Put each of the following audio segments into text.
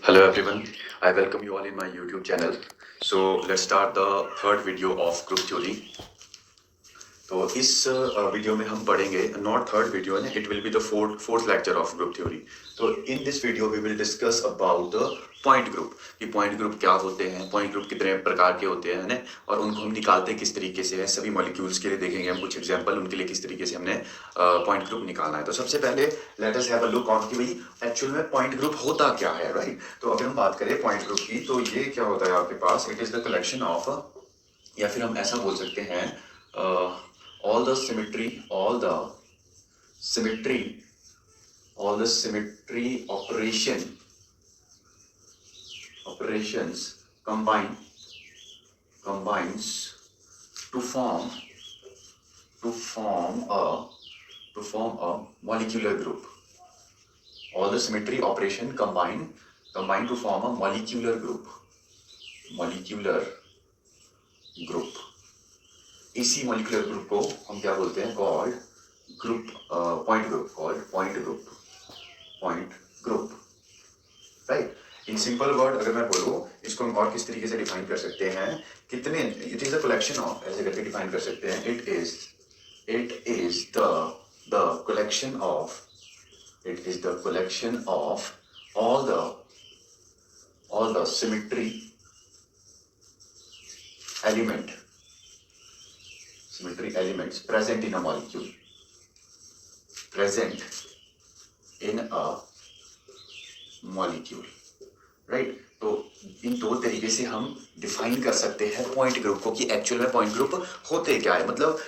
Hello everyone, I welcome you all in my YouTube channel. So let's start the third video of group theory. तो इस video में हम पढ़ेंगे not third video है, it will be the fourth lecture of group theory. तो in this video we will discuss about the point group कि point group क्या होते हैं, पॉइंट ग्रुप कितने प्रकार के होते हैं ना, और उनको हम निकालते किस तरीके से है. सभी मॉलिक्यूल्स के लिए देखेंगे हम कुछ एग्जांपल, उनके लिए किस तरीके से हमने पॉइंट ग्रुप निकालना है. तो सबसे पहले let us have a look on कि भाई एक्चुअल में पॉइंट ग्रुप होता क्या है, राइट. तो अगर हम बात करें पॉइंट ग्रुप की, तो ये क्या होता है आपके पास, it is the collection of, या फिर हम ऐसा बोल सकते हैं all the symmetry all the symmetry all the symmetry operations combines to form a molecular group. All the symmetry operation combine to form a molecular group. इसी molecular group को हम क्या बोलते हैं, called group point group, right. In simple word अगर मैं बोलूँ, इसको हम और किस तरीके से डिफाइन कर सकते हैं, कितने, it is the collection of, ऐसे करके डिफाइन कर सकते हैं, it is the collection of all the symmetry elements present in a molecule, right. तो इन दो तरीके से हम डिफाइन कर सकते हैं पॉइंट ग्रुप को कि एक्चुअल में पॉइंट ग्रुप होते क्या है. मतलब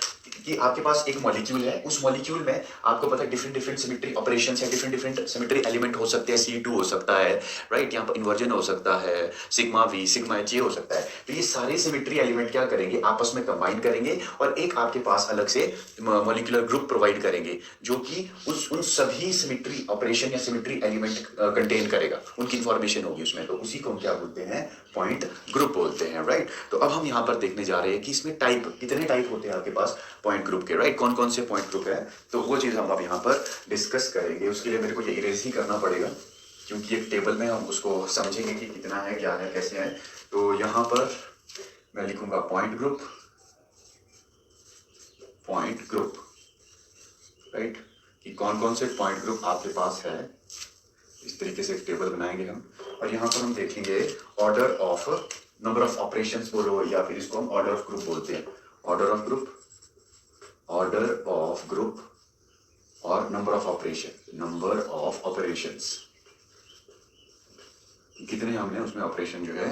कि आपके पास एक मॉलिक्यूल है, उस मॉलिक्यूल में आपको पता है डिफरेंट सिमेट्री ऑपरेशंस है, डिफरेंट सिमेट्री एलिमेंट हो सकते हैं, C2 हो सकता है, राइट. यहाँ पर इन्वर्जन हो सकता है, सिग्मा V सिग्मा H ये हो सकता है. तो ये सारे सिमेट्री एलिमेंट क्या करेंगे, आपस में कंबाइन करेंगे और एक आपके पास अलग से मॉलिक्यूलर ग्रुप प्रोवाइड करेंगे जो कि उन सभी सिमेट्री ऑपरेशन या सिमेट्री एलिमेंट कंटेन करेगा, उनकी इंफॉर्मेशन होगी उसमें. तो उसी को हम क्या बोलते हैं, पॉइंट ग्रुप बोलते हैं, राइट. तो अब हम यहाँ पर देखने जा रहे हैं कि इसमें कितने टाइप होते हैं आपके पास पॉइंट ग्रुप के, राइट. कौन कौन से पॉइंट ग्रुप है, तो वो चीज हम अब यहाँ पर डिस्कस करेंगे. उसके लिए मेरे को ये इरेज ही करना पड़ेगा क्योंकि एक टेबल में हम उसको समझेंगे कि कितना है, क्या है, कैसे है. तो यहाँ पर मैं लिखूंगा पॉइंट ग्रुप, राइट, कि कौन कौन से पॉइंट ग्रुप आपके पास है. इस तरीके से एक टेबल बनाएंगे हम, और यहाँ पर हम देखेंगे order of number of operations बोलो, या फिर इसको हम ऑर्डर ऑफ ग्रुप बोलते हैं. ऑर्डर ऑफ ग्रुप और नंबर ऑफ ऑपरेशंस, कितने हमने उसमें ऑपरेशन जो है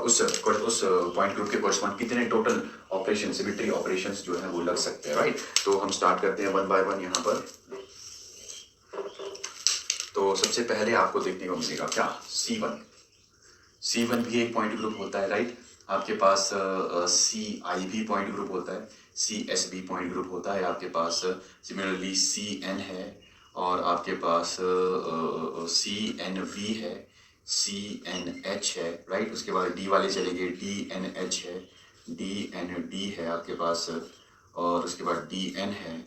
उस पॉइंट ग्रुप के कोरस्पॉन्ड कितने टोटल ऑपरेशन, सिमेट्री ऑपरेशंस जो है वो लग सकते हैं, राइट. तो हम स्टार्ट करते हैं वन बाय वन यहाँ पर. तो सबसे पहले आपको देखने को मिलेगा क्या, C1 भी एक पॉइंट ग्रुप होता है, राइट. आपके पास CI भी पॉइंट ग्रुप होता है, CS भी पॉइंट ग्रुप होता है आपके पास. सिमिलरली CN है, और आपके पास CNV है, CNH है, राइट. उसके बाद D वाले चलेंगे, DNH है, DND है आपके पास, और उसके बाद DN है,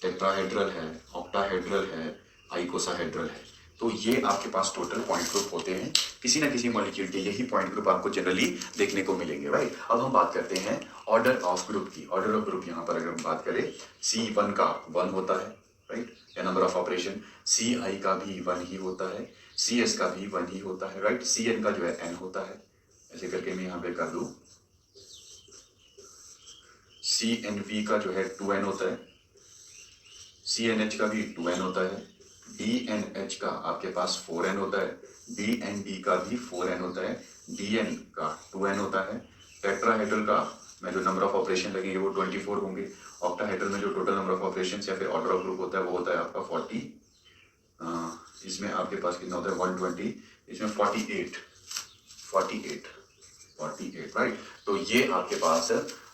टेट्राहेड्रल है, ऑक्टाहेड्रल है, आइकोसाहेड्रल है. तो ये आपके पास टोटल पॉइंट ग्रुप होते हैं. किसी ना किसी मॉलिक्यूल के यही पॉइंट ग्रुप आपको जनरली देखने को मिलेंगे, राइट. अब हम बात करते हैं ऑर्डर ऑफ ग्रुप की. ऑर्डर ऑफ ग्रुप यहाँ पर अगर हम बात करें, C1 का 1 होता है, राइट, या नंबर ऑफ ऑपरेशन. CI का भी 1 ही होता है, CS का भी 1 ही होता है, राइट. CN का जो है N होता है. ऐसे करके मैं यहाँ पे कर दूँ, CNV का जो है 2N होता है, CNH का भी 2N होता है, DNH का आपके पास 4N होता है, DND का भी 4N होता है, DN का 2N होता है. टेट्राहेड्रल का में जो नंबर ऑफ ऑपरेशन लगेंगे वो 24 होंगे. ऑक्टाहेड्रल में जो टोटल नंबर ऑफ ऑपरेशन या फिर ऑर्डर ऑफ ग्रुप होता है वो होता है आपका 40. इसमें आपके पास कितना होता है 120, इसमें 48, राइट. तो ये आपके पास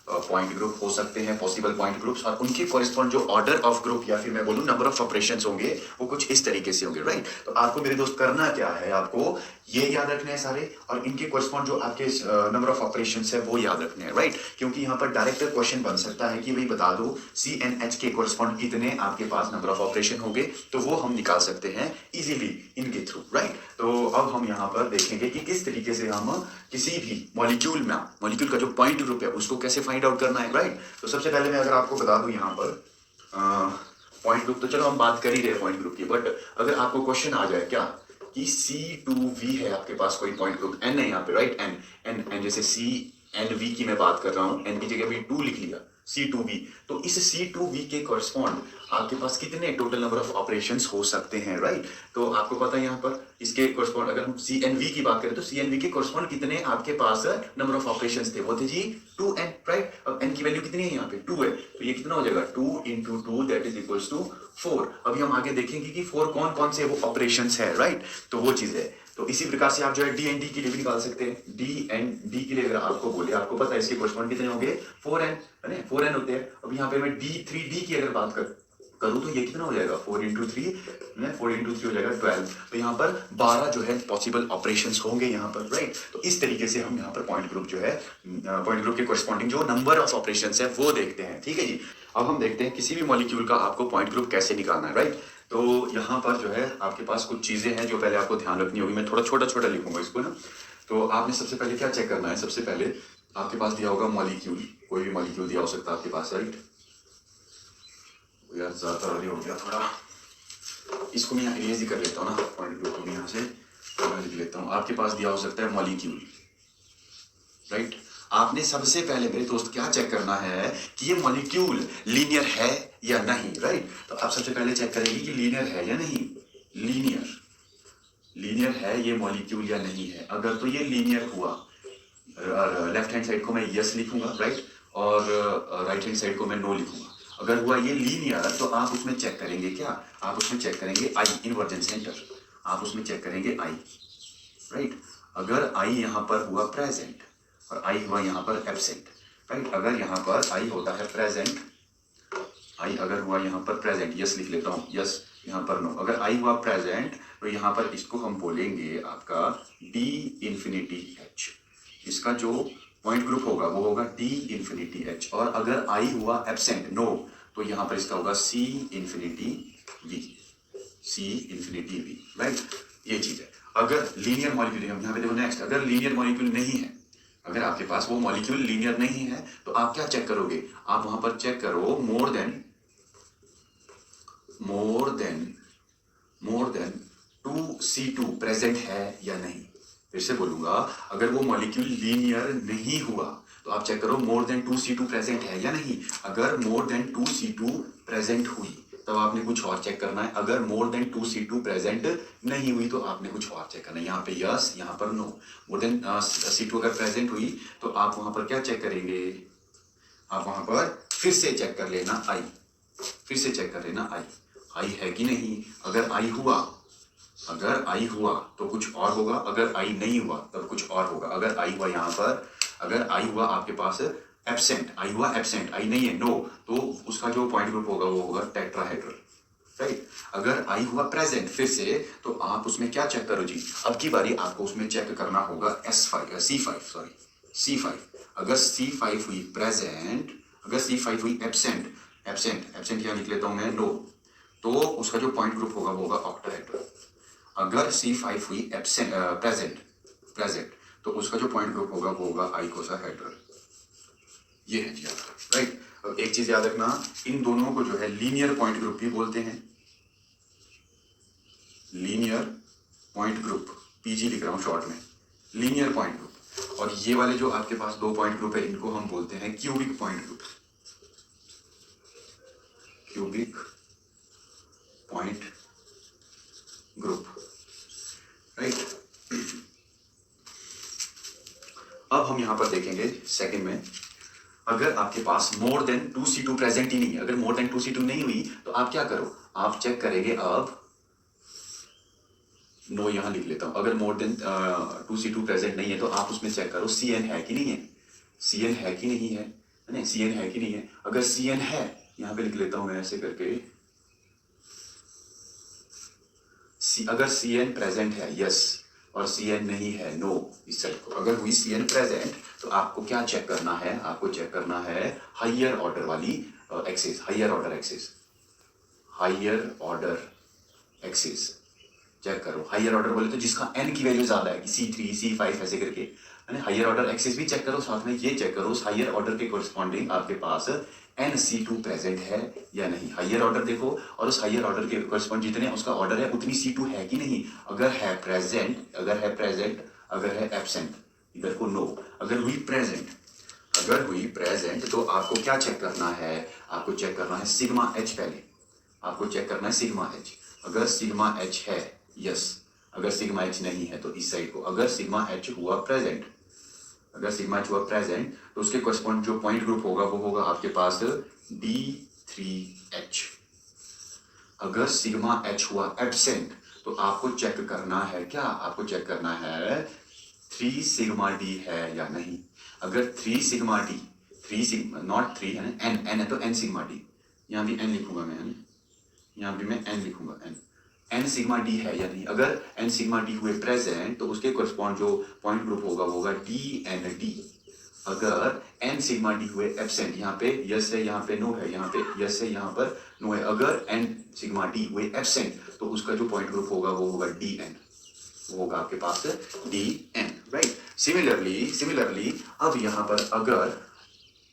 पॉइंट ग्रुप हो सकते हैं, पॉसिबल पॉइंट ग्रुप्स, और उनके कॉरेस्पॉन्ड जो ऑर्डर ऑफ ग्रुप या फिर मैं बोलूँ नंबर ऑफ ऑपरेशंस होंगे वो कुछ इस तरीके से होंगे, राइट। तो आपको मेरे दोस्त करना क्या है, आपको ये याद रखने हैं सारे, और इनके कॉरेस्पॉन्ड जो आपके नंबर ऑफ ऑपरेशंस है वो याद रखने हैं, राइट। क्योंकि यहाँ पर डायरेक्ट क्वेश्चन बन सकता है कि भाई बता दो CNH के कॉरेस्पॉन्ड कितने आपके पास नंबर ऑफ ऑपरेशन होंगे, तो वो हम निकाल सकते हैं इजीली इनके थ्रू, राइट। तो अब हम यहाँ पर देखेंगे कि किस तरीके से हम किसी भी मॉलिक्यूल में, मॉलिक्यूल का जो पॉइंट ग्रुप है उसको कैसे फाइंड आउट करना है, राइट। तो सबसे पहले मैं अगर आपको बता दूं यहाँ पर पॉइंट ग्रुप, तो चलो हम बात कर ही रहे पॉइंट ग्रुप की, बट अगर आपको क्वेश्चन आ जाए क्या कि C2V है आपके पास कोई पॉइंट ग्रुप, N है यहाँ पे, राइट, N जैसे CNV की मैं बात कर रहा हूँ, N की जगह भी 2 लिख लिया, C2V, तो इस C2V के कॉरेस्पॉन्ड आपके पास कितने टोटल नंबर ऑफ ऑपरेशंस हो सकते हैं, राइट। तो आपको पता है यहाँ पर इसके कॉरेस्पॉन्ड अगर हम CNV की बात करें तो CNV के कॉरेस्पॉन्ड कितने आपके पास नंबर ऑफ ऑपरेशंस थे, वो थे जी 2N, राइट। अब N की वैल्यू कितनी है यहाँ पे 2 है, तो ये कितना हो जाएगा 2 × 2 दैट इज इक्वल्स टू 4। अभी हम आगे देखेंगे कि 4 कौन कौन से वो ऑपरेशंस है, राइट। तो वो चीज है, तो इसी प्रकार से आप जो है D के लिए भी निकाल सकते हैं। D के लिए अगर आपको बोले, आपको पता है इसके कॉरेस्पॉन्ड कितने होंगे 4N, है ना, 4N होते हैं। अब यहाँ पे मैं D3D की अगर बात करूँ तो ये कितना हो जाएगा 4 × 3, 4 × 3 हो जाएगा 12। तो यहाँ पर 12 जो है पॉसिबल ऑपरेशंस होंगे यहाँ पर, राइट। तो इस तरीके से हम यहाँ पर पॉइंट ग्रुप जो है, पॉइंट ग्रुप के कॉरेस्पॉन्डिंग जो नंबर ऑफ ऑपरेशंस है वो देखते हैं, ठीक है जी। अब हम देखते हैं किसी भी मॉलिक्यूल का आपको पॉइंट ग्रुप कैसे निकालना है, राइट। तो यहाँ पर जो है आपके पास कुछ चीजें हैं जो पहले आपको ध्यान रखनी होगी, मैं थोड़ा छोटा छोटा लिखूंगा इसको ना। तो आपने सबसे पहले क्या चेक करना है, सबसे पहले आपके पास दिया होगा मॉलिक्यूल, कोई भी मॉलिक्यूल दिया हो सकता है आपके पास, राइट। यार ज्यादा अर्ली हो गया थोड़ा, इसको मैं यहाँ इरेज ही कर लेता हूँ ना, पॉइंट ग्रुप को यहाँ से लिख लेता हूँ। आपके पास दिया हो सकता है मॉलिक्यूल, राइट। आपने सबसे पहले मेरे दोस्त क्या चेक करना है कि ये मॉलिक्यूल लीनियर है या नहीं, राइट। तो आप सबसे पहले चेक करेंगे कि लीनियर है या नहीं, लीनियर है ये मॉलिक्यूल या नहीं है। अगर तो ये लीनियर हुआ, लेफ्ट हैंड साइड को मैं यस लिखूंगा, राइट, और राइट हैंड साइड को मैं नो लिखूंगा। अगर हुआ ये लीनियर तो आप उसमें चेक करेंगे क्या, आप उसमें चेक करेंगे आई, इन्वर्जन सेंटर, आप उसमें चेक करेंगे आई, राइट। अगर आई यहाँ पर हुआ प्रेजेंट और आई हुआ यहाँ पर एब्सेंट, राइट। अगर यहाँ पर आई होता है प्रेजेंट, आई अगर हुआ यहाँ पर प्रेजेंट, यस लिख लेता हूँ, यस, यहाँ पर नो। अगर आई हुआ प्रेजेंट तो यहाँ पर इसको हम बोलेंगे आपका D∞H, इसका जो पॉइंट ग्रुप होगा वो होगा D∞H। और अगर आई हुआ एब्सेंट, नो, तो यहाँ पर इसका होगा C∞V, राइट। ये चीज है। अगर लीनियर मॉलिक्यूल, हम यहाँ पे देखो नेक्स्ट, अगर लीनियर मॉलिक्यूल नहीं है, अगर आपके पास वो मॉलिक्यूल लीनियर नहीं है तो आप क्या चेक करोगे, आप वहां पर चेक करो मोर देन 2C2 प्रेजेंट है या नहीं। फिर से बोलूंगा, अगर वो मॉलिक्यूल लीनियर नहीं हुआ तो आप चेक करो मोर देन 2C2 प्रेजेंट है या नहीं। अगर मोर देन 2C2 प्रेजेंट हुई तब आपने कुछ और चेक करना है। अगर मोर देन 2C2 प्रेजेंट नहीं हुई तो आपने कुछ और चेक करना है। यहाँ पे यस, यहाँ पर नो। मोर देन C2 अगर प्रेजेंट हुई तो आप वहां पर क्या चेक करेंगे, आप वहां पर फिर से चेक कर लेना आई, फिर से चेक कर लेना आई है कि नहीं। अगर आई हुआ तो कुछ और होगा, अगर आई नहीं हुआ तब कुछ और होगा। अगर आई हुआ यहाँ पर, अगर आई हुआ आपके पास एब्सेंट, आई हुआ एब्सेंट, आई नहीं है, नो, तो उसका जो पॉइंट ग्रुप होगा वो होगा टेट्राहेड्रल, राइट। अगर आई हुआ प्रेजेंट फिर से, तो आप उसमें क्या चेक करो जी, अब की बारी आपको उसमें चेक करना होगा C5। अगर C5 हुई प्रेजेंट, अगर C5 हुई एब्सेंट यहाँ लिख लेता हूं मैं, नो, तो उसका जो पॉइंट ग्रुप होगा वो होगा ऑक्टाहेड्रल। अगर C5 हुई एब्सेंट प्रेजेंट तो उसका जो पॉइंट ग्रुप होगा वो होगा आइकोसाहेड्रल। ये है जी आपका, राइट। अब एक चीज याद रखना, इन दोनों को जो है लीनियर पॉइंट ग्रुप भी बोलते हैं, लीनियर पॉइंट ग्रुप, PG लिख रहा हूं शॉर्ट में, लीनियर पॉइंट ग्रुप। और ये वाले जो आपके पास दो पॉइंट ग्रुप है इनको हम बोलते हैं cubic point group, cubic point group, right. अब हम यहां पर देखेंगे सेकंड में, अगर आपके पास मोर देन 2C2 प्रेजेंट ही नहीं है, अगर मोर देन 2C2 नहीं हुई तो आप क्या करो, आप चेक करेंगे, अब नो यहां लिख लेता हूं, अगर मोर देन 2C2 प्रेजेंट नहीं है तो आप उसमें चेक करो CN है कि नहीं है, CN है कि नहीं है, नहीं Cn है कि नहीं है, अगर Cn है, यहाँ पे लिख लेता हूँ मैं ऐसे करके, अगर Cn प्रेजेंट है यस और Cn नहीं है नो, इस साइड को अगर हुई Cn प्रेजेंट तो आपको क्या चेक करना है, आपको चेक करना है हायर ऑर्डर वाली axis, higher order axis, higher order axis check करो। हायर ऑर्डर बोले तो जिसका n की वैल्यू ज्यादा है कि C3 C5 ऐसे करके, है हायर ऑर्डर एक्सिस भी चेक करो, साथ में ये चेक करो उस हायर ऑर्डर के कोरिस्पॉन्डिंग आपके पास NC2 प्रेजेंट है या नहीं। हायर ऑर्डर देखो और उस हायर ऑर्डर के कोरिस्पॉन्ड जितने उसका ऑर्डर है उतनी C2 है कि नहीं, अगर है प्रेजेंट, अगर है प्रेजेंट, अगर है एब्सेंट इधर को नो, अगर हुई प्रेजेंट, अगर हुई प्रेजेंट तो आपको क्या चेक करना है, आपको चेक करना है सिग्मा एच, पहले आपको चेक करना है सिग्मा एच। अगर सिग्मा एच है यस, अगर सिग्मा एच नहीं है तो इस साइड को, अगर सिग्मा एच हुआ प्रेजेंट, अगर सिग्मा एच हुआ प्रेजेंट तो उसके कोरिस्पॉन्ड जो पॉइंट ग्रुप होगा वो होगा आपके पास D3H। अगर सिग्मा एच हुआ एब्सेंट तो आपको चेक करना है क्या, आपको चेक करना है 3 सिग्मा डी है या नहीं। अगर 3 सिग्मा डी, 3 सिग्मा नॉट 3 है ना, n है तो n सिग्मा डी, यहाँ भी n लिखूंगा मैं, है ना, यहाँ भी मैं n लिखूंगा, n सिग्मा डी है या नहीं। अगर n सिग्मा डी हुए प्रेजेंट तो उसके कोरिस्पॉन्ड जो पॉइंट ग्रुप होगा वो होगा DND। अगर n सिग्मा डी हुए एब्सेंट, यहाँ पे यस है यहाँ पे नो है, यहाँ पे यस है यहाँ पर नो है, अगर n सिग्मा डी हुए एब्सेंट तो उसका जो पॉइंट ग्रुप होगा वो होगा DN, वो होगा आपके पास DN, राइट। सिमिलरली अब यहाँ पर अगर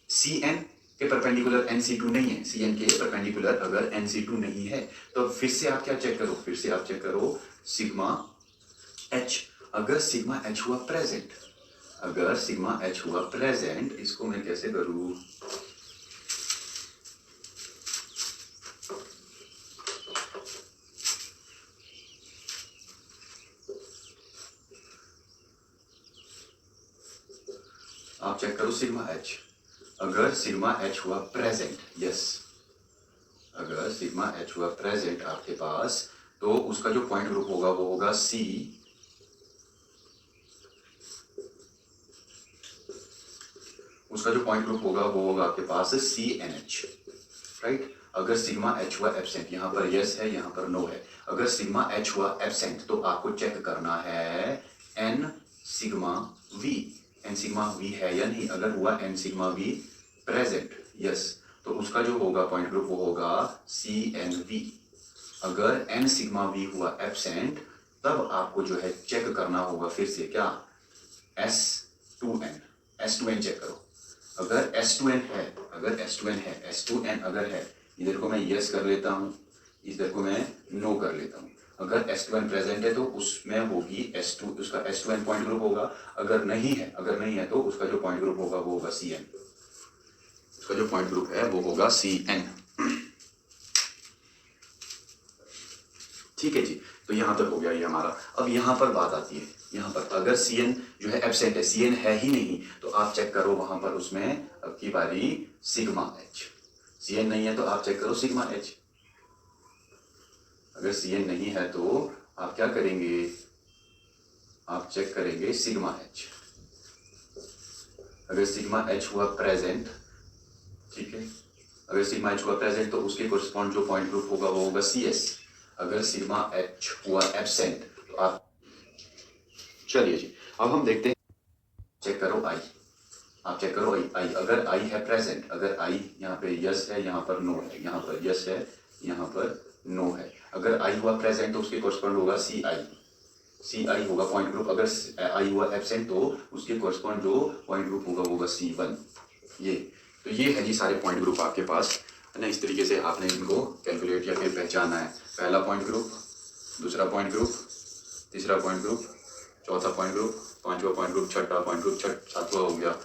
Cn के परपेंडिकुलर NC2 नहीं है, Cn के परपेंडिकुलर अगर NC2 नहीं है तो फिर से आप क्या चेक करो, फिर से आप चेक करो सिग्मा H। अगर सिग्मा H हुआ प्रेजेंट, अगर सिग्मा H हुआ प्रेजेंट, इसको मैं कैसे करूं, आप चेक करो सिग्मा H। अगर सिग्मा H हुआ प्रेजेंट यस, अगर सिग्मा H हुआ प्रेजेंट आपके पास तो उसका जो पॉइंट ग्रुप होगा वो होगा C, उसका जो पॉइंट ग्रुप होगा वो होगा आपके पास CNH, राइट। अगर सिग्मा H हुआ एब्सेंट, यहाँ पर यस है यहाँ पर नो है, अगर सिग्मा H हुआ एब्सेंट तो आपको चेक करना है N sigma V, N sigma V है या नहीं। अगर हुआ N sigma V present yes तो उसका जो होगा पॉइंट ग्रुप वो होगा CNV। अगर N सिग्मा V हुआ एब्सेंट तब आपको जो है चेक करना होगा फिर से क्या, S2N, S2N चेक करो। अगर S2N है, अगर S2N है, S2N अगर है, इधर को मैं यस कर लेता हूँ, इधर को मैं नो कर लेता हूँ। अगर S2N प्रेजेंट है तो उसमें होगी S2, उसका S2N पॉइंट ग्रुप होगा। अगर नहीं है, अगर नहीं है तो उसका जो पॉइंट ग्रुप होगा वो होगा CN, उसका जो पॉइंट ग्रुप है वो होगा CN। ठीक है जी, तो यहाँ तक हो गया ये हमारा। अब यहाँ पर बात आती है, यहाँ पर अगर Cn जो है एब्सेंट है, Cn है ही नहीं तो आप चेक करो वहां पर उसमें अब की बारी सिग्मा H। Cn नहीं है तो आप चेक करो सिग्मा H। अगर Cn नहीं है तो आप क्या करेंगे, आप चेक करेंगे सिग्मा H। अगर सिग्मा H हुआ प्रेजेंट, ठीक है, अगर सिग्मा H हुआ प्रेजेंट तो उसके कोरिस्पॉन्ड जो पॉइंट ग्रुप होगा वो होगा CS। अगर सिग्मा H हुआ एब्सेंट तो आप, चलिए जी अब हम देखते हैं, चेक करो I, आप चेक करो I, अगर I है प्रेजेंट, अगर I यहाँ पे यस है यहाँ पर नो है, यहाँ पर यस है यहाँ पर नो है, अगर I हुआ प्रेजेंट तो उसके कोरिस्पॉन्ड होगा CI होगा पॉइंट ग्रुप। अगर I हुआ एब्सेंट तो उसके कोरिस्पॉन्ड जो पॉइंट ग्रुप होगा वो होगा C1। ये तो ये है जी सारे पॉइंट ग्रुप आपके पास, है ना। इस तरीके से आपने इनको कैलकुलेट या फिर पहचाना है, पहला पॉइंट ग्रुप, दूसरा पॉइंट ग्रुप, तीसरा पॉइंट ग्रुप, चौथा पॉइंट ग्रुप, पांचवा पॉइंट ग्रुप, छठा पॉइंट ग्रुप, सातवां हो गया,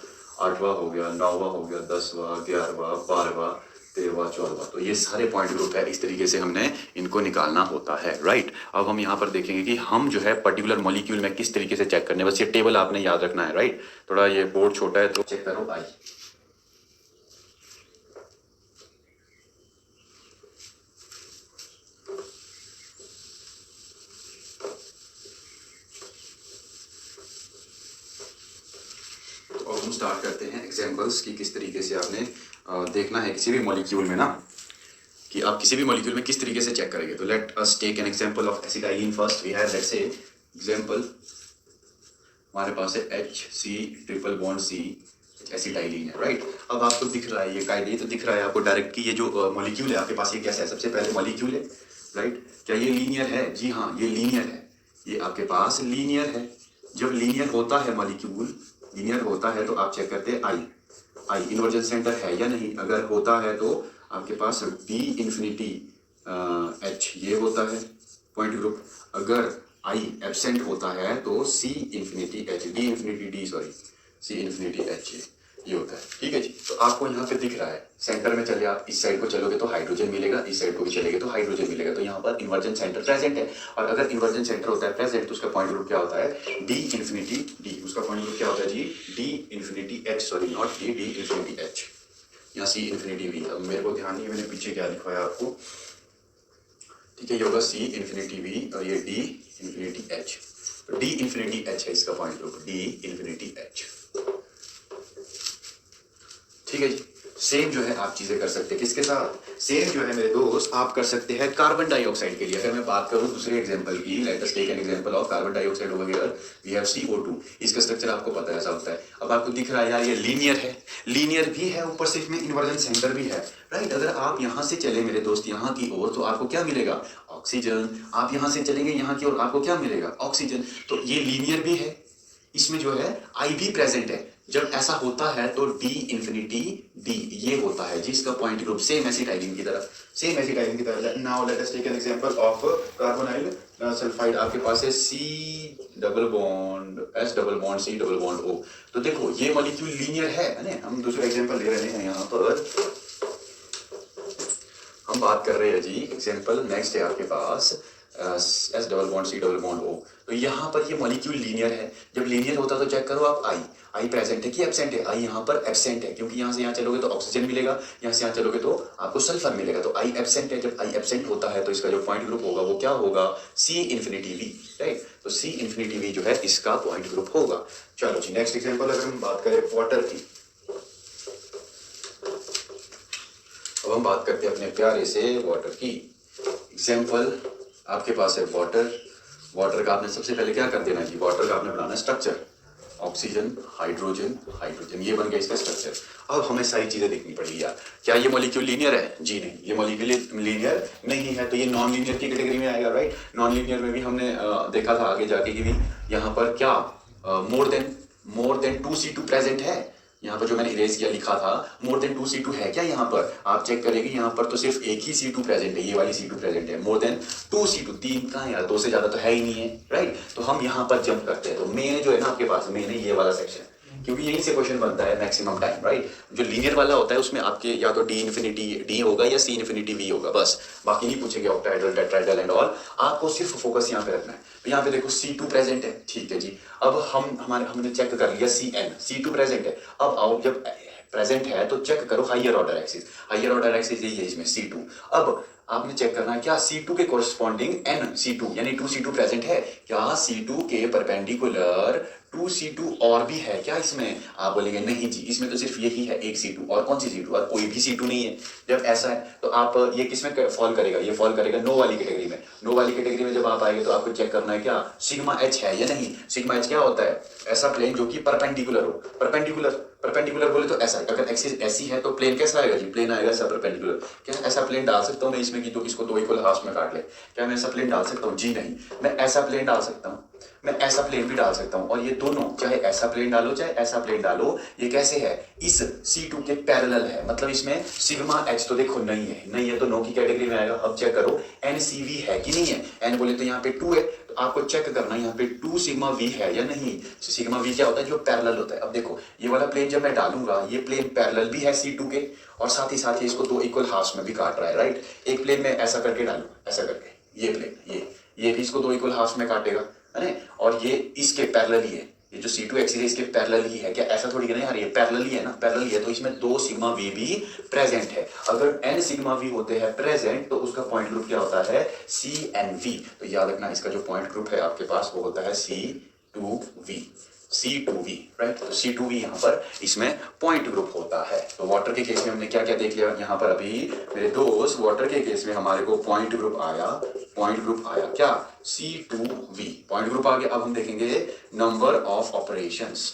आठवां हो गया, नौवां हो गया, 10वां, 11वां, 12वां, 13वां, 14वां। तो ये सारे पॉइंट ग्रुप है, इस तरीके से हमने इनको निकालना होता है, राइट। अब हम यहाँ पर देखेंगे कि हम जो है पर्टिकुलर मॉलिक्यूल में किस तरीके से चेक करने, बस ये टेबल आपने याद रखना है, राइट। थोड़ा ये बोर्ड छोटा है तो चेक करो I। हम स्टार्ट करते हैं एग्जांपल्स की किस तरीके से आपने देखना है किसी भी मॉलिक्यूल में ना, कि आप किसी भी मॉलिक्यूल में किस तरीके से चेक करेंगे। तो let us take an example of acetylene first. We have let's say example, हमारे पास है HC triple bond C, acetylene है, राइट। अब आपको दिख रहा है ये कायदे तो दिख रहा है आपको डायरेक्ट कि ये जो मॉलिक्यूल है आपके पास ये कैसा है। सबसे पहले मॉलिक्यूल है, राइट। क्या ये लीनियर है? जी हाँ, ये लीनियर है, ये आपके पास लीनियर है। जब लीनियर होता है मॉलिक्यूल, लीनियर होता है तो आप चेक करते हैं आई इन्वर्जन सेंटर है या नहीं। अगर होता है तो आपके पास D इन्फिनिटी H ये होता है पॉइंट ग्रुप। अगर I एब्सेंट होता है तो C infinity H, C infinity H ये होता है, ठीक है जी। तो आपको यहाँ पे दिख रहा है सेंटर में चले आप, इस साइड को चलोगे तो हाइड्रोजन मिलेगा, इस साइड को भी चलेंगे तो हाइड्रोजन मिलेगा। तो यहाँ पर इन्वर्जन सेंटर प्रेजेंट है, और अगर इन्वर्जन सेंटर होता है प्रेजेंट तो उसका पॉइंट ग्रुप क्या होता है? D infinity D। उसका पॉइंट ग्रुप क्या होता है जी? D infinity H, sorry not D, D infinity H। यहाँ C इन्फिनिटी V। अब मेरे को ध्यान नहीं है मैंने पीछे क्या लिखवाया आपको, ठीक है। ये होगा C इन्फिनिटी V और ये D इन्फिनिटी H। तो D इन्फिनिटी H है इसका point group, D infinity H, ठीक है जी। सेम जो है आप चीजें कर सकते हैं किसके साथ? सेम जो है मेरे दोस्त आप कर सकते हैं कार्बन डाइऑक्साइड के लिए। अगर मैं बात करूं दूसरे एग्जांपल की, let us take an example of carbon dioxide over here, we have CO2। इसका स्ट्रक्चर आपको पता है ऐसा होता है। अब आपको दिख रहा है यार ये लीनियर है, लीनियर भी है, ऊपर से इसमें इन्वर्जन सेंटर भी है, राइट। अगर आप यहाँ से चले मेरे दोस्त यहाँ की ओर तो आपको क्या मिलेगा? ऑक्सीजन। आप यहाँ से चलेंगे यहाँ की ओर आपको क्या मिलेगा? ऑक्सीजन। तो ये लीनियर भी है, इसमें जो है I भी प्रेजेंट है। जब ऐसा होता है तो D इन्फिनिटी D ये होता है जिसका पॉइंट ग्रुप सेम एसिटाइलिन की तरफ, सेम एसिटाइलिन की तरफ। Now let us take an example of carbonyl sulphide. आपके पास है C double bond S double bond C double bond O। तो देखो ये मॉलिक्यूल लीनियर है ना। हम दूसरा एग्जांपल ले रहे हैं यहाँ पर, हम बात कर रहे हैं जी एग्जांपल नेक्स्ट है आपके पास S double bond C double bond O। तो यहाँ पर ये मॉलिक्यूल लीनियर है। जब लीनियर होता तो चेक करो आप आई प्रेजेंट है कि एब्सेंट है? आई यहाँ पर एब्सेंट है, क्योंकि यहाँ से यहाँ चलोगे तो ऑक्सीजन मिलेगा, यहाँ से यहाँ चलोगे तो आपको सल्फर मिलेगा। तो आई एब्सेंट है। जब आई एब्सेंट होता है तो इसका जो पॉइंट ग्रुप होगा वो क्या होगा? C infinity V, right. तो C इन्फिनिटी V जो है इसका पॉइंट ग्रुप होगा। चलो जी नेक्स्ट एग्जाम्पल अगर हम बात करें वाटर की, अब हम बात करते हैं अपने प्यारे से वाटर की। एग्जाम्पल आपके पास है वाटर। वाटर का आपने सबसे पहले क्या कर देना जी? वाटर का आपने बनाना स्ट्रक्चर, ऑक्सीजन हाइड्रोजन हाइड्रोजन, ये बन गया इसका स्ट्रक्चर। अब हमें सारी चीजें देखनी पड़ेगी यार। क्या ये मॉलिक्यूल लीनियर है? जी नहीं, ये मॉलिक्यूल लीनियर नहीं है, तो ये नॉन लीनियर की कैटेगरी में आएगा, राइट। नॉन लीनियर में भी हमने देखा था आगे जाके कि भी यहाँ पर क्या मोर देन 2C2 प्रेजेंट है। यहाँ पर जो मैंने इरेज किया लिखा था मोर देन 2C2 है क्या? यहाँ पर आप चेक करेंगे यहाँ पर तो सिर्फ एक ही C2 प्रेजेंट है, ये वाली C2 प्रेजेंट है। मोर देन 2C2 तीन कहाँ यार? 2 से ज्यादा तो है ही नहीं है, राइट। तो हम यहाँ पर जंप करते हैं। तो मेन जो है ना आपके पास मेन है ये वाला सेक्शन, क्योंकि यहीं से क्वेश्चन बनता है मैक्सिमम टाइम, राइट। जो लीनियर वाला होता है उसमें आपके या तो D इन्फिनिटी D होगा या C इन्फिनिटी V होगा, बस। बाकी नहीं पूछेंगे ऑक्टाहेड्रल टेट्राहेड्रल एंड ऑल। आपको सिर्फ फोकस यहाँ पे रखना है। तो यहाँ पे देखो C2 प्रेजेंट है, ठीक है जी। अब हमने चेक कर लिया C2 प्रेजेंट है। अब आओ जब प्रेजेंट है तो चेक करो higher order axis. Higher order axis यही है इसमें C2। अब आपने चेक करना है क्या C2 के कोरस्पॉन्डिंग NC2 यानी 2C2 प्रेजेंट है क्या? C2 के परपेंडिकुलर 2C2 और भी है क्या इसमें? आप बोलेंगे नहीं जी, इसमें तो सिर्फ यही है एक C2। और कौन सी C2? और कोई भी C2 नहीं है। जब ऐसा है तो आप ये किसमें फॉल करेगा? ये फॉल करेगा नो वाली कैटेगरी में। नो वाली कैटेगरी में जब आप आएंगे तो आपको चेक करना है क्या सिग्मा H है या नहीं। सिग्मा H क्या होता है? ऐसा प्लेन जो कि परपेंडिकुलर हो। परपेंडिकुलर बोले तो ऐसा, अगर एक्सिस ऐसी है तो प्लेन कैसा आएगा जी? प्लेन आएगा ऐसा परपेंडिकुलर। क्या ऐसा प्लेन डाल सकता हूँ मैं इसमें कि तो इसको दो इक्वल हाफ में काट ले? क्या मैं ऐसा प्लेन डाल सकता हूँ? जी नहीं। मैं ऐसा प्लेन डाल सकता हूँ, मैं ऐसा प्लेन भी डाल सकता हूँ, और ये दोनों चाहे ऐसा प्लेन डालो चाहे ऐसा प्लेन डालो ये कैसे है? इस C2 के पैरेलल है। मतलब इसमें सिग्मा H तो देखो नहीं है तो नो की कैटेगरी में आएगा। अब चेक करो NCV है कि नहीं है। N बोले तो यहाँ पे 2 है, तो आपको चेक करना है यहाँ पे 2 सिग्मा V है या नहीं। सिग्मा V क्या होता है? जो पैरेलल होता है। अब देखो ये वाला प्लेन जब मैं डालूंगा ये प्लेन पैरेलल भी है C2 के, और साथ ही इसको दो इक्वल हाफ्स में भी काट रहा है, राइट। एक प्लेन में ऐसा करके डालू, ऐसा करके ये प्लेन ये भी इसको दो इक्वल हाफ्स में काटेगा, है ना। और ये इसके पैरेलल ही है, ये जो C2 एक्सिस है इसके पैरेलल ही है। क्या ऐसा थोड़ी ना यार, ये पैरेलल ही है ना, पैरेलल ही है। तो इसमें 2 सिग्मा V भी प्रेजेंट है। अगर n सिग्मा V होते हैं प्रेजेंट तो उसका पॉइंट ग्रुप क्या होता है? CNV। तो याद रखना इसका जो पॉइंट ग्रुप है आपके पास वो होता है C2V। C2V, right. तो C2V यहाँ पर इसमें पॉइंट ग्रुप होता है। तो वाटर के केस में हमने क्या क्या देख लिया यहाँ पर अभी मेरे दोस्त, वाटर के केस में हमारे को पॉइंट ग्रुप आया क्या, C2V पॉइंट ग्रुप आ गया। अब हम देखेंगे नंबर ऑफ ऑपरेशंस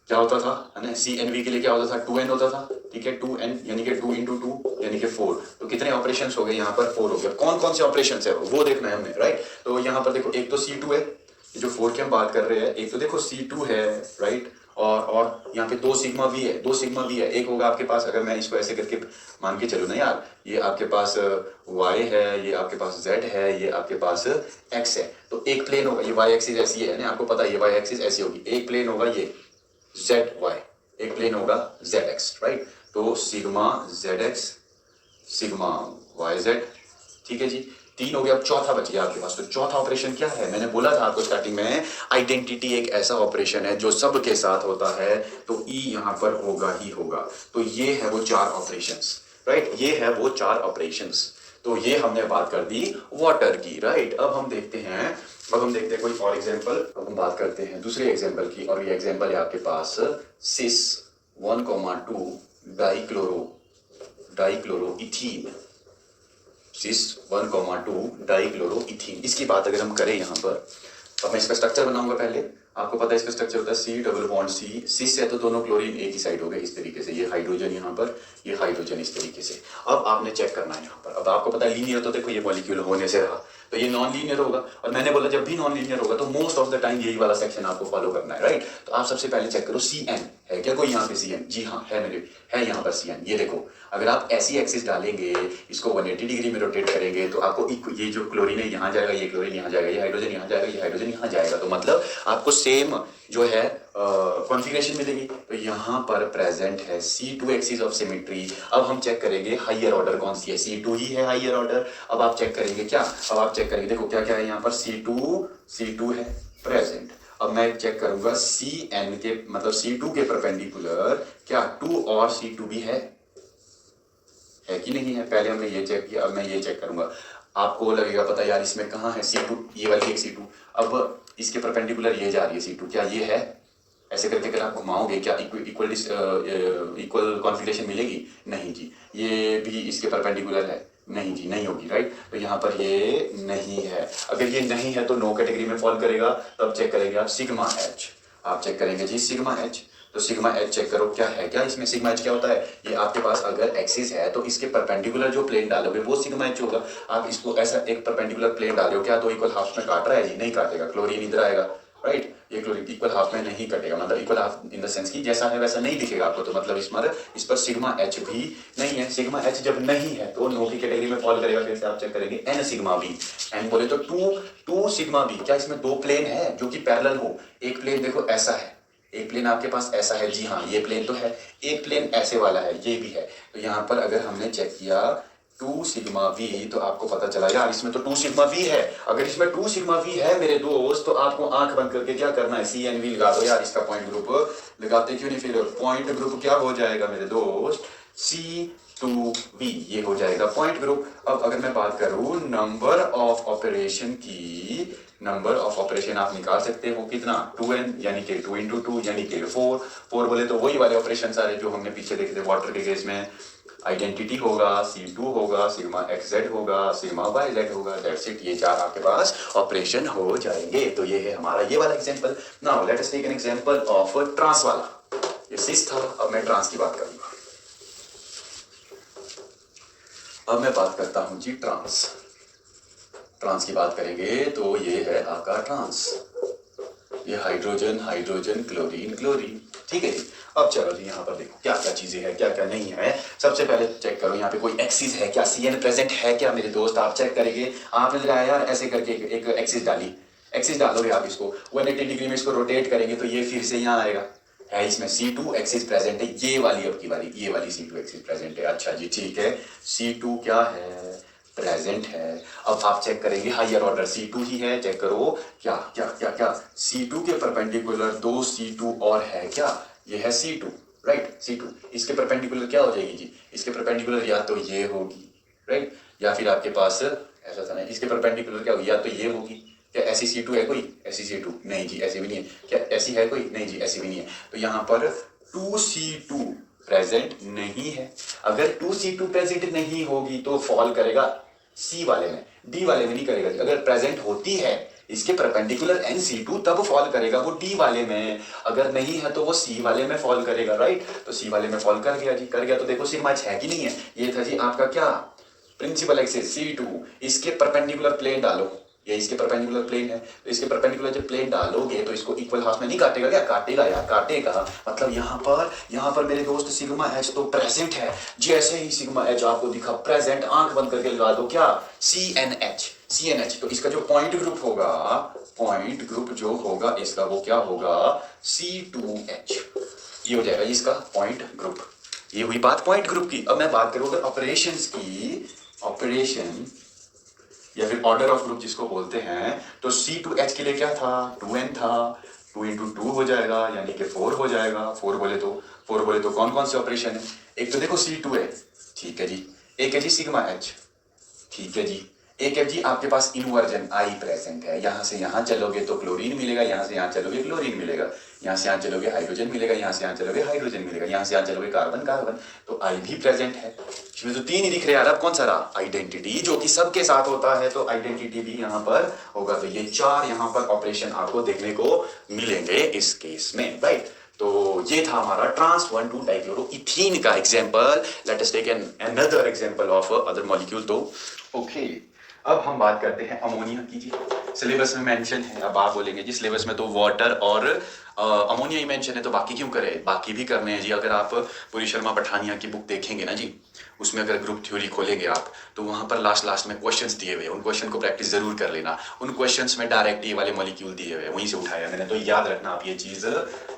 क्या होता था, है ना। CNV के लिए क्या होता था, 2n होता था, ठीक है। 2n यानी कि 2 × 2 यानी कि 4। तो कितने ऑपरेशंस हो गए यहाँ पर, 4 हो गया। कौन कौन से ऑपरेशंस है वो देखना है हमने, राइट। तो यहाँ पर देखो एक तो C2 है, जो 4 की हम बात कर रहे हैं, एक तो देखो C2 है, राइट। और यहाँ पे 2 सिग्मा V है, 2 सिग्मा V है। एक होगा आपके पास, अगर मैं इसको ऐसे करके मान के चलूँ ना यार, ये आपके पास y है, ये आपके पास z है, ये आपके पास x है। तो एक प्लेन होगा, ये y एक्सिस ऐसी है ना, आपको पता है ये y एक्सिस ऐसी होगी। एक प्लेन होगा ये ZY, एक प्लेन होगा ZX, राइट। तो सिग्मा ZX सिग्मा YZ, ठीक है जी। 3 हो गया, अब चौथा बच गया आपके पास। तो चौथा ऑपरेशन क्या है, मैंने बोला था आपको स्टार्टिंग में, आइडेंटिटी एक ऐसा ऑपरेशन है जो सब के साथ होता है, तो E यहाँ पर होगा ही होगा। तो ये है वो 4 ऑपरेशंस, राइट। ये है वो 4 ऑपरेशंस। तो ये हमने बात कर दी वाटर की, राइट। अब हम देखते हैं कोई और एग्जांपल। अब हम बात करते हैं दूसरे एग्जांपल की, और ये एग्जांपल है आपके पास सिस 1,2 डाइक्लोरोइथीन, सिस 1,2 डाइक्लोरोइथीन। इसकी बात अगर हम करें यहाँ पर, अब मैं इसका स्ट्रक्चर बनाऊंगा पहले। आपको पता है इसका स्ट्रक्चर होता है C डबल बॉन्ड C, सिस है तो दोनों क्लोरीन एक ही साइड हो गए इस तरीके से, ये हाइड्रोजन यहाँ पर, ये हाइड्रोजन इस तरीके से। अब आपने चेक करना है यहाँ पर, अब आपको पता है लीनियर, तो देखो ये मॉलिक्यूल होने से रहा, तो ये नॉन लीनियर होगा। और मैंने बोला जब भी नॉन लीनियर होगा तो मोस्ट ऑफ द टाइम यही वाला सेक्शन आपको फॉलो करना है, राइट। तो आप सबसे पहले चेक करो CN है क्या कोई यहाँ पे CN, जी हाँ है, मेरे है यहाँ पर CN। ये देखो अगर आप ऐसी एक्सिस डालेंगे, इसको 180 डिग्री में रोटेट करेंगे, तो आपको ये जो क्लोरीन है यहाँ जाएगा, ये क्लोरीन यहाँ जाएगा, ये हाइड्रोजन यहाँ जाएगा, ये हाइड्रोजन यहाँ जाएगा। तो मतलब आपको सेम जो है कॉन्फ़िगरेशन मिलेगी। तो यहाँ पर प्रेजेंट है C2 एक्सिस ऑफ सिमेट्री। अब हम चेक करेंगे हाइयर ऑर्डर कौन सी है, C2 ही है हाइयर ऑर्डर। अब आप चेक करेंगे क्या, अब आप चेक करेंगे, देखो क्या क्या है यहाँ पर, C2 है प्रेजेंट। अब मैं चेक करूंगा CN के, मतलब C2 के परपेंडिकुलर क्या 2 और C2 भी है कि नहीं है। पहले हमने ये चेक किया, अब मैं ये चेक करूंगा। आपको लगेगा पता यार इसमें कहाँ है C2, ये वाली एक C2, अब इसके परपेंडिकुलर ये जा रही है C2, क्या ये है, ऐसे करके अगर आप घुमाओगे क्या इक्वल कॉन्फ़िगरेशन मिलेगी, नहीं जी। ये भी इसके परपेंडिकुलर है, नहीं जी, नहीं होगी, राइट। तो यहाँ पर ये नहीं है। अगर ये नहीं है तो नो कैटेगरी में फॉल करेगा। तो अब चेक करेंगे आप सिग्मा H, आप चेक करेंगे जी सिग्मा H। तो सिग्मा H चेक करो क्या है, क्या इसमें सिग्मा H क्या होता है, ये आपके पास अगर एक्सिस है तो इसके परपेंडिकुलर जो प्लेन डालोगे वो सिग्मा H होगा। आप इसको ऐसा एक परपेंडिकुलर प्लेन डालो, क्या तो इक्वल हाफ में काट रहा है जी, नहीं काटेगा, क्लोरीन इधर आएगा, राइट। ये क्लोरीन इक्वल हाफ में नहीं कटेगा, मतलब equal half in the sense की जैसा है वैसा नहीं दिखेगा आपको। तो मतलब इस पर सिग्मा H भी नहीं है। सिग्मा H जब नहीं है तो नो की कैटेगरी में फॉल करेगा। कैसे आप चेक करेंगे, N सिग्मा B, N बोले तो 2 सिग्मा B। क्या इसमें 2 प्लेन है जो कि पैरेलल हो, एक प्लेन देखो ऐसा है, एक प्लेन आपके पास ऐसा है, जी हाँ ये प्लेन तो है, एक प्लेन ऐसे वाला है, ये भी है। तो यहाँ पर अगर हमने चेक किया 2 सिग्मा V, तो आपको पता चला यार इसमें तो 2 सिग्मा V है। अगर इसमें 2 सिग्मा V है मेरे दोस्त, तो आपको आंख बंद करके क्या करना है, CNV लगा दो यार, इसका पॉइंट ग्रुप लगाते क्यों नहीं, फिर पॉइंट ग्रुप क्या हो जाएगा मेरे दोस्त, C2V, ये हो जाएगा पॉइंट ग्रुप। अब अगर मैं बात करूं नंबर ऑफ ऑपरेशन की, नंबर ऑफ ऑपरेशन आप निकाल सकते हो कितना, 2n यानी कि 2 × 2 यानी कि 4 बोले तो वही वाले ऑपरेशन सारे जो हमने पीछे देखे थे वाटर के केस में। आइडेंटिटी होगा, C2 होगा, सिग्मा XZ होगा, सिग्मा YZ होगा, दैट्स इट। ये 4 आपके पास ऑपरेशन हो जाएंगे। तो ये है हमारा ये वाला example. Now let us take an example of trans वाला। ये सिस था, अब मैं ट्रांस की बात करूंगा। अब मैं बात करता हूं जी ट्रांस की बात करेंगे तो ये है आपका ट्रांस, ये हाइड्रोजन हाइड्रोजन क्लोरीन क्लोरीन, ठीक है जी। अब चलो जी यहाँ पर देखो क्या क्या चीजें हैं, क्या क्या नहीं है। सबसे पहले चेक करो यहाँ पे कोई एक्सिस है क्या, CN प्रेजेंट है क्या मेरे दोस्त। आप चेक करेंगे, आपने लगाया यार ऐसे करके एक एक्सिस डाली, एक्सिस डालोगे आप, इसको 180 डिग्री में इसको रोटेट करेंगे तो ये फिर से यहाँ आएगा, है इसमें C2 एक्सिस प्रेजेंट है, ये वाली अब की वाली ये वाली C2 एक्सिस प्रेजेंट है। अच्छा जी ठीक है, C2 क्या है, प्रेजेंट है। अब आप चेक करेंगे हाइयर ऑर्डर C2 ही है, चेक करो क्या क्या क्या क्या, C2 के परपेंडिकुलर 2 C2 और है क्या, ये है C2, राइट। C2 इसके परपेंडिकुलर क्या हो जाएगी जी, इसके परपेंडिकुलर या तो ये होगी, राइट, या फिर आपके पास ऐसा था ना, इसके परपेंडिकुलर क्या होगी, या तो ये होगी क्या ऐसी C2 है कोई? ऐसी C2 नहीं जी, ऐसी भी नहीं है। क्या ऐसी है कोई? नहीं जी, ऐसी भी नहीं है। तो यहाँ पर 2C2 प्रेजेंट नहीं है। अगर 2C2 प्रेजेंट नहीं होगी तो फॉल करेगा C वाले में, D वाले में नहीं करेगा। अगर प्रेजेंट होती है इसके परपेंडिकुलर NC2 तब फॉल करेगा वो D वाले में, अगर नहीं है तो वो C वाले में फॉल करेगा, राइट। तो C वाले में फॉल कर गया जी, कर गया। तो देखो सिग्मा है कि नहीं है? ये था जी आपका क्या, प्रिंसिपल एक्सिस C2। इसके परपेंडिकुलर प्लेन डालो, ये इसके परपेंडिकुलर प्लेन है, तो इसके परपेंडिकुलर जब प्लेन डालोगे तो इसको इक्वल हाफ में नहीं काटेगा क्या? काटेगा यार, काटेगा। मतलब यहाँ पर मेरे दोस्त सिग्मा एच तो प्रेजेंट है। जैसे ही सिग्मा एच आपको दिखा प्रेजेंट, आंख बंद करके लगा दो क्या, CNH। तो इसका जो पॉइंट ग्रुप होगा, पॉइंट ग्रुप जो होगा इसका वो क्या होगा, C2H। ये हो जाएगा इसका पॉइंट ग्रुप। ये हुई बात पॉइंट ग्रुप की। अब मैं बात करूँ अगर ऑपरेशंस की, ऑपरेशन या फिर ऑर्डर ऑफ ग्रुप जिसको बोलते हैं, तो C2H के लिए क्या था, 2n था, 2 into 2 हो जाएगा, यानी कि 4 हो जाएगा। 4 बोले तो कौन कौन से ऑपरेशन है? एक तो देखो C2 है, ठीक है जी। एक है जी सिग्मा H, ठीक है जी। एक है जी आपके पास इन्वर्जन I प्रेजेंट है। यहाँ से यहाँ चलोगे तो क्लोरीन मिलेगा, यहाँ से यहाँ चलोगे क्लोरीन मिलेगा, यहाँ से यहाँ चलोगे हाइड्रोजन मिलेगा, यहाँ से यहाँ चलोगे हाइड्रोजन मिलेगा, यहाँ से यहाँ चलोगे कार्बन कार्बन। तो I भी प्रेजेंट है। इसमें तो 3 ही दिख रहे यार। अब कौन सा रहा, आइडेंटिटी, जो कि सबके साथ होता है, तो आइडेंटिटी भी यहाँ पर होगा। तो ये 4 यहाँ पर ऑपरेशन आपको देखने को मिलेंगे इस केस में, राइट। तो ये था हमारा ट्रांस 1,2 डाइक्लोरोइथीन का example. Let us take another example of other molecule. तो ओके, अब हम बात करते हैं अमोनिया की जी। सिलेबस में मेंशन है, अब आप बोलेंगे जी सिलेबस में तो वाटर और अमोनिया ही मेंशन है, तो बाकी क्यों करें? बाकी भी करने हैं जी। अगर आप पूरी शर्मा पठानिया की बुक देखेंगे ना जी, उसमें अगर ग्रुप थ्योरी खोलेंगे आप, तो वहां पर लास्ट में क्वेश्चंस दिए हुए हैं। उन क्वेश्चन को प्रैक्टिस जरूर कर लेना। उन क्वेश्चंस में डायरेक्ट ये वाले मॉलिक्यूल दिए हुए हैं, वहीं से उठाया मैंने, तो याद रखना आप ये चीज,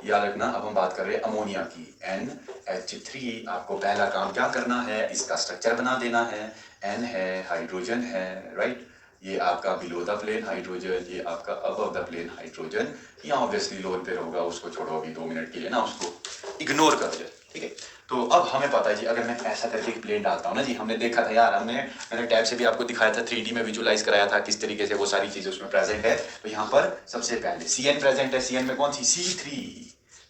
याद रखना। अब हम बात कर रहे हैं अमोनिया की। NH3, आपको पहला काम क्या करना है, इसका स्ट्रक्चर बना देना है। N है, हाइड्रोजन है, राइट। ये आपका बिलो द प्लेन हाइड्रोजन, ये आपका अबव द प्लेन हाइड्रोजन। यहाँ ऑब्वियसली लोन पे होगा, उसको छोड़ो अभी 2 मिनट के लिए ना, उसको इग्नोर कर दो, ठीक है। तो अब हमें पता है जी, अगर मैं ऐसा करके एक प्लेन डालता हूँ ना जी, हमने देखा था यार, मैंने टैब से भी आपको दिखाया था, 3D में विजुलाइज कराया था किस तरीके से वो सारी चीजें उसमें प्रेजेंट है। तो यहाँ पर सबसे पहले CN प्रेजेंट है। CN में कौन सी,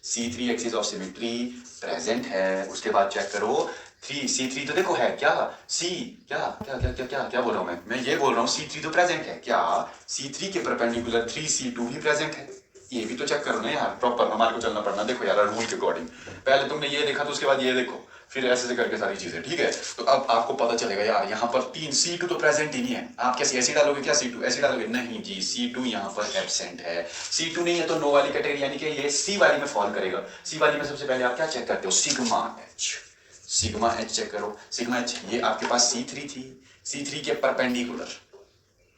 C3 axis of symmetry present है। उसके बाद चेक करो C3 तो देखो है क्या, क्या बोल रहा हूँ मैं ये बोल रहा हूँ C3 तो प्रेजेंट है क्या, C3 के परपेंडिकुलर 3C2 भी प्रेजेंट है। ये भी तो चेक करो ना यार, प्रॉपर हमारे को चलना पड़ना। देखो यार रूल के अकॉर्डिंग, पहले तुमने ये देखा तो उसके बाद ये देखो, फिर ऐसे करके सारी चीजें, ठीक है। तो अब आपको पता चलेगा यार, यहाँ पर 3 C2 तो प्रेजेंट ही नहीं है। आप कैसे ऐसे डालोगे क्या, C2 ऐसे डालोगे? नहीं जी, C2 यहाँ पर एब्सेंट है। C2 नहीं है तो नो वाली कैटेगरी, यानी कि ये C वाली में फॉल करेगा। C वाली में सबसे पहले आप क्या चेक करते हो, सिग्मा H चेक करो। सिग्मा H ये आपके पास C3 थी, C3 के परपेंडिकुलर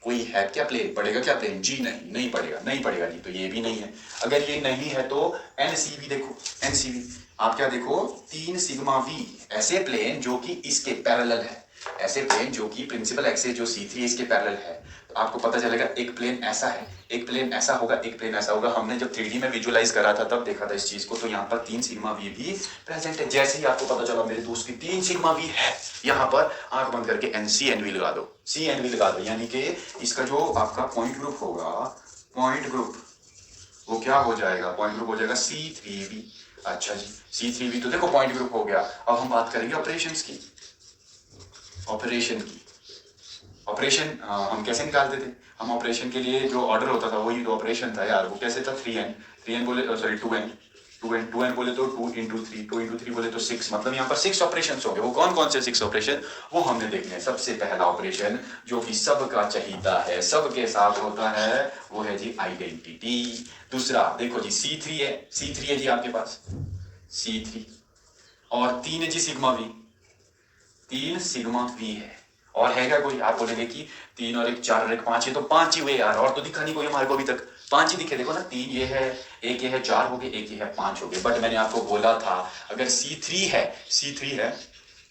कोई है क्या प्लेन, पड़ेगा क्या प्लेन जी? नहीं पड़ेगा जी, तो ये भी नहीं है। अगर ये नहीं है तो NCV देखो, NCV आप क्या देखो, 3 सिग्मा V, ऐसे प्लेन जो कि इसके पैरेलल है, ऐसे प्लेन जो कि प्रिंसिपल एक्सिस जो C3 इसके पैरेलल है। तो आपको पता चलेगा एक प्लेन ऐसा है, एक प्लेन ऐसा होगा, एक प्लेन ऐसा होगा। हमने जब 3D में विजुलाइज करा था तब देखा था इस चीज को। तो यहाँ पर 3 सिग्मा V भी प्रेजेंट है। जैसे ही आपको पता चला मेरे दोस्त की 3 सिग्मा V है, यहाँ पर आंख बंद करके NCNV लगा दो, CNV लगा दो, यानी कि इसका जो आपका पॉइंट ग्रुप होगा, पॉइंट ग्रुप वो क्या हो जाएगा, पॉइंट ग्रुप हो जाएगा C3V। अच्छा जी, C3V तो देखो पॉइंट ग्रुप हो गया। अब हम बात करेंगे ऑपरेशंस की। ऑपरेशन हम कैसे निकालते थे? हम ऑपरेशन के लिए जो ऑर्डर होता था वही तो ऑपरेशन था यार। वो कैसे था, 3n बोले, सॉरी 2n बोले तो 2 into 3 बोले तो 6। मतलब यहाँ पर 6 ऑपरेशन हो गए। वो कौन कौन से 6 ऑपरेशन, वो हमने देखने हैं। सबसे पहला ऑपरेशन जो कि सबका चाहिता है, सबके साथ होता है, वो है जी आइडेंटिटी। दूसरा देखो जी C3 है जी आपके पास, C3 और 3 है जी सिग्मा V, 3 सिग्मा V है। और है क्या कोई? आप बोलेंगे कि 3 और 1 4 और 1 5 है, तो 5 ही हुए यार, और तो दिखा नहीं कोई हमारे को अभी तक। 5 ही दिखे, देखो ना, 3 ये है, एक ये है, 4 हो गए, एक ये है, 5 हो गए। बट मैंने आपको बोला था अगर C3 है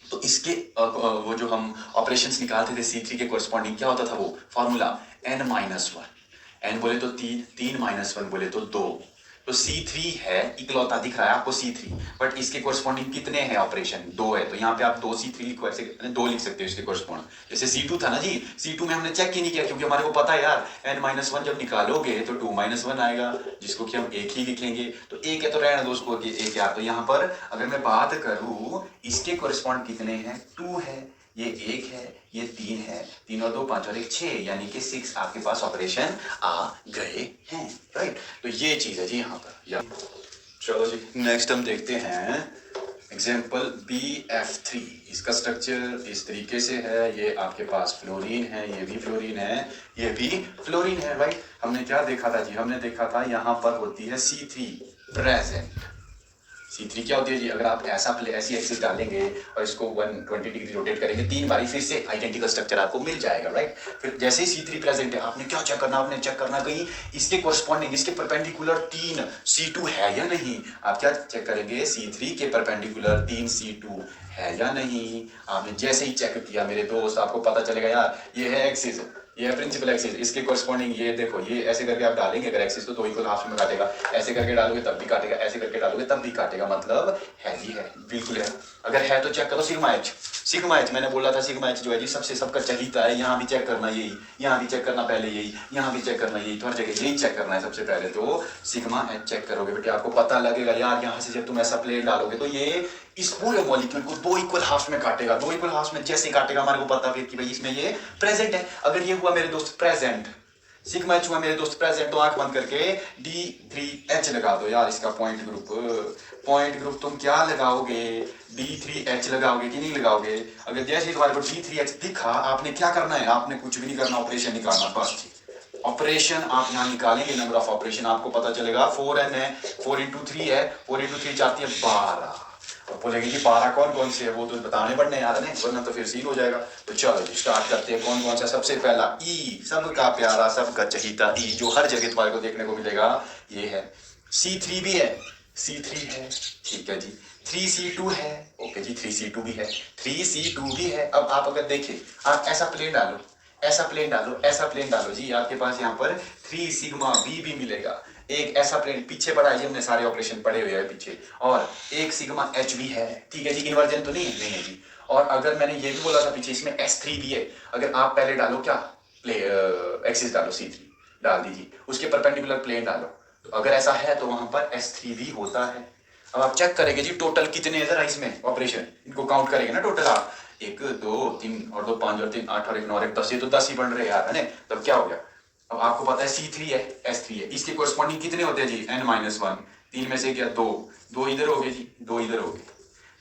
तो इसके वो जो हम ऑपरेशंस निकालते थे C3 के कोरस्पॉन्डिंग, क्या होता था वो फॉर्मूला, n-1। n बोले तो 3 3 - 1 बोले तो 2, तो C3 है, इकलौता दिख रहा है आपको C3, बट इसके कोरस्पॉन्डिंग कितने हैं ऑपरेशन? 2 है, तो यहाँ पे आप 2C3 लिखो, ऐसे 2 लिख सकते हो इसके कोरस्पॉन्ड। जैसे C2 था ना जी, C2 में हमने चेक ही नहीं किया क्योंकि हमारे को पता है यार n-1 जब निकालोगे तो 2-1 आएगा, जिसको कि हम एक ही लिखेंगे। तो एक है तो रहने दो उसको कि एक यार। तो यहाँ पर अगर मैं बात करूँ इसके कोरस्पॉन्ड कितने हैं, 2 है, ये 1 है, ये 3 है, 3 और 2 5 और 1 6, यानी कि 6 आपके पास ऑपरेशन आ गए हैं, राइट। तो ये चीज है जी यहाँ पर। या चलो जी नेक्स्ट हम देखते हैं एग्जाम्पल BF3। इसका स्ट्रक्चर इस तरीके से है, ये आपके पास फ्लोरीन है, ये भी फ्लोरीन है, ये भी फ्लोरीन है, राइट। हमने क्या देखा था जी, हमने देखा था यहाँ पर होती है C3 प्रेजेंट। C3 क्या होती है जी, अगर आप ऐसी एक्सिस डालेंगे और इसको 120 डिग्री रोटेट करेंगे 3 बारी, फिर से आइडेंटिकल स्ट्रक्चर आपको मिल जाएगा, राइट। फिर जैसे ही C3 प्रेजेंट है, आपने क्या चेक करना, आपने चेक करना कहीं इसके कोरस्पॉन्डिंग, इसके परपेंडिकुलर 3 C2 है या नहीं। आप क्या चेक करेंगे, C3 के परपेंडिकुलर 3 C2 है या नहीं। आपने जैसे ही चेक किया मेरे दोस्त, आपको पता चलेगा यार ये है एक्सिस, ये है प्रिंसिपल एक्सिस, इसके कोरस्पॉन्डिंग ये देखो, ये ऐसे करके आप डालेंगे अगर एक्सिस तो 2 इक्वल हाफ में काटेगा, ऐसे करके डालोगे तब भी काटेगा, ऐसे करके डालोगे तब भी काटेगा, मतलब है जी है, बिल्कुल है। अगर है तो चेक करो सिग्मा एच। सिग्मा एच मैंने बोला था, सिग्मा एच जो है जी सबसे सबका चहीता है। यहाँ भी चेक करना यही, यहाँ भी चेक करना पहले यही, यहाँ भी चेक करना यही, तो हर जगह यही चेक करना है सबसे पहले। तो सिग्मा एच चेक करोगे बेटे, आपको पता लगेगा यार यहाँ से जब तुम ऐसा प्लेट डालोगे तो ये इस पूरे मॉलिक्यूल को 2 इक्वल हाफ में काटेगा। 2 इक्वल हाफ में जैसे काटेगा हमारे को पता फिर कि भाई इसमें ये प्रेजेंट है। अगर ये हुआ मेरे दोस्त प्रेजेंट, सिग्मा एच हुआ मेरे दोस्त प्रेजेंट, तो आंख बंद करके D3H लगा दो यार, इसका पॉइंट ग्रुप तुम क्या लगाओगे, D3H लगाओगे कि नहीं लगाओगे। अगर जैसे तुम्हारे को D3H दिखा, आपने क्या करना है, आपने कुछ भी नहीं करना, ऑपरेशन निकालना बस। ऑपरेशन आप यहाँ निकालेंगे, नंबर ऑफ ऑपरेशन आपको पता चलेगा 4n है, 4 × 3 है, 4 × 3 जाती है 12। अब बोलेंगे कि 12 कौन कौन से है, वो तो बताने पड़ने यार है, वरना तो फिर सीन हो जाएगा। तो चलो जी स्टार्ट करते हैं। कौन कौन सा, सबसे पहला E, सबका प्यारा सबका चहीता E, जो हर जगह तुम्हारे को देखने को मिलेगा, ये है। C3 भी है, C3 है, ठीक है जी। 3C2 है, ओके जी, 3C2 भी है, 3C2 भी है। अब आप अगर देखें, आप ऐसा प्लेन डालो, ऐसा प्लेन डालो, ऐसा प्लेन डालो जी, आपके पास यहाँ पर 3 सिग्मा B भी मिलेगा। एक ऐसा प्लेन पीछे पड़ा है, हमने सारे ऑपरेशन पढ़े हुए हैं पीछे, और एक सिग्मा H भी है, ठीक है जी। इन्वर्जन तो नहीं है जी। और अगर मैंने ये भी बोला था पीछे, इसमें S3 भी है। अगर आप पहले डालो क्या, एक्सिस डालो, C3 डाल दीजिए, उसके परपेंडिकुलर प्लेन डालो, तो अगर ऐसा है तो वहां पर S3 भी होता है। अब आप चेक करेंगे जी टोटल कितने इधर है इसमें ऑपरेशन, इनको काउंट करेंगे ना टोटल आप, 1 2 3 और 2 5 और 3 8 और 1 9 और 1 10, ये तो 10 ही बन रहे यार, है ना। तब क्या हो गया, अब आपको पता है C3 है, S3 है, इसके कोरस्पॉन्डिंग कितने होते हैं जी, n-1, 3 में से क्या 2, 2 इधर हो गए जी, 2 इधर हो गए।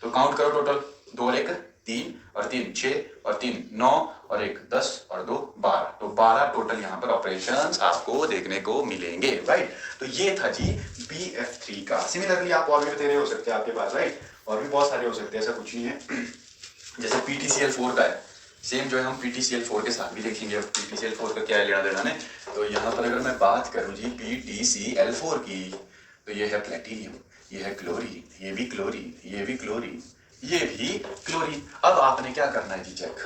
तो काउंट करो टोटल, 2 और 1 3 और 3 6 और 3 9 और 1 10 और 2 12, तो 12 टोटल यहाँ पर ऑपरेशंस आपको देखने को मिलेंगे, राइट। तो ये था जी BF3 का। सिमिलरली आप और भी बतेरे हो सकते हैं आपके पास, राइट, और भी बहुत सारे हो सकते हैं, ऐसा कुछ नहीं है। जैसे PTCl4 का है, सेम जो है हम PTCl4 के साथ भी देखेंगे। अब PTCl4 का क्या है लेना देना है, तो यहाँ पर अगर मैं बात करूँ जी PTCl4 की, तो ये है प्लेटिनियम, ये है क्लोरीन, ये भी क्लोरीन, ये भी क्लोरीन, ये भी क्लोरीन। अब आपने क्या करना है जी, चेक,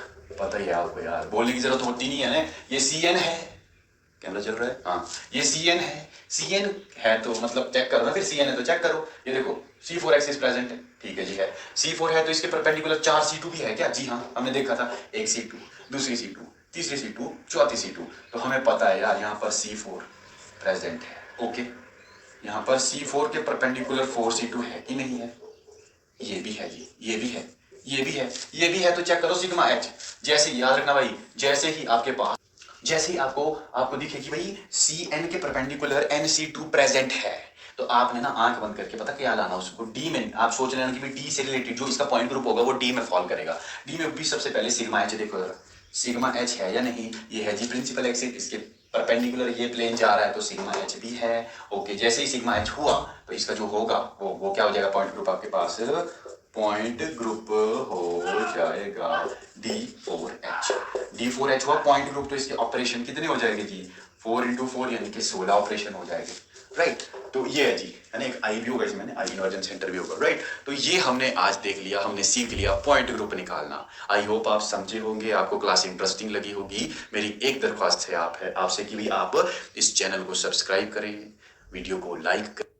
पता ही है आपको यार, बोलने की जरूरत होती नहीं है ना। ये CN है, कैमरा चल रहा है, हाँ, ये CN है, CN है तो मतलब चेक करो ना, फिर CN है तो चेक करो। ये देखो C4 एक्सिस प्रेजेंट है, ठीक है जी है। C4 है तो इसके परपेंडिकुलर 4 C2 भी है क्या, जी हाँ, हमने देखा था, एक C2, दूसरी C2, तीसरी C2, चौथी C2, तो हमें पता है यार यहाँ पर C4 प्रेजेंट है, ओके। यहाँ पर C4 के परपेंडिकुलर 4 C2 है कि नहीं है, ये भी है जी, ये भी है, ये भी है, ये भी है, तो चेक करो सिग्मा H। जैसे याद रखना भाई, जैसे ही आपके पास, जैसे ही आपको दिखे कि भाई CN के परपेंडिकुलर NC2 प्रेजेंट है, तो आपने ना आंख बंद करके पता क्या लाना, उसको D में, आप सोच लेना कि भाई D से रिलेटेड जो इसका पॉइंट ग्रुप होगा वो D में फॉल करेगा। D में भी सबसे पहले सिग्मा H देखो जरा, सिग्मा H है या नहीं, ये है जी प्रिंसिपल एक्सिस, इसके परपेंडिकुलर ये प्लेन जा रहा है तो सिग्मा H भी है, ओके। जैसे ही सिग्मा H हुआ तो इसका जो होगा वो क्या हो जाएगा, पॉइंट ग्रुप आपके पास, पॉइंट ग्रुप हो जाएगा D4H। D4H हुआ पॉइंट ग्रुप, तो इसके ऑपरेशन कितने हो जाएंगे जी, 4 × 4 यानी कि 16 ऑपरेशन हो जाएंगे, राइट। तो ये है जी, है ना, एक आई भी होगा इसमें, आई इन्वर्जन सेंटर भी होगा, राइट। तो ये हमने आज देख लिया, हमने सीख लिया पॉइंट ग्रुप निकालना। आई होप आप समझे होंगे, आपको क्लास इंटरेस्टिंग लगी होगी। मेरी एक दरख्वास्त है आपसे कि भी आप इस चैनल को सब्सक्राइब करें, वीडियो को लाइक करें।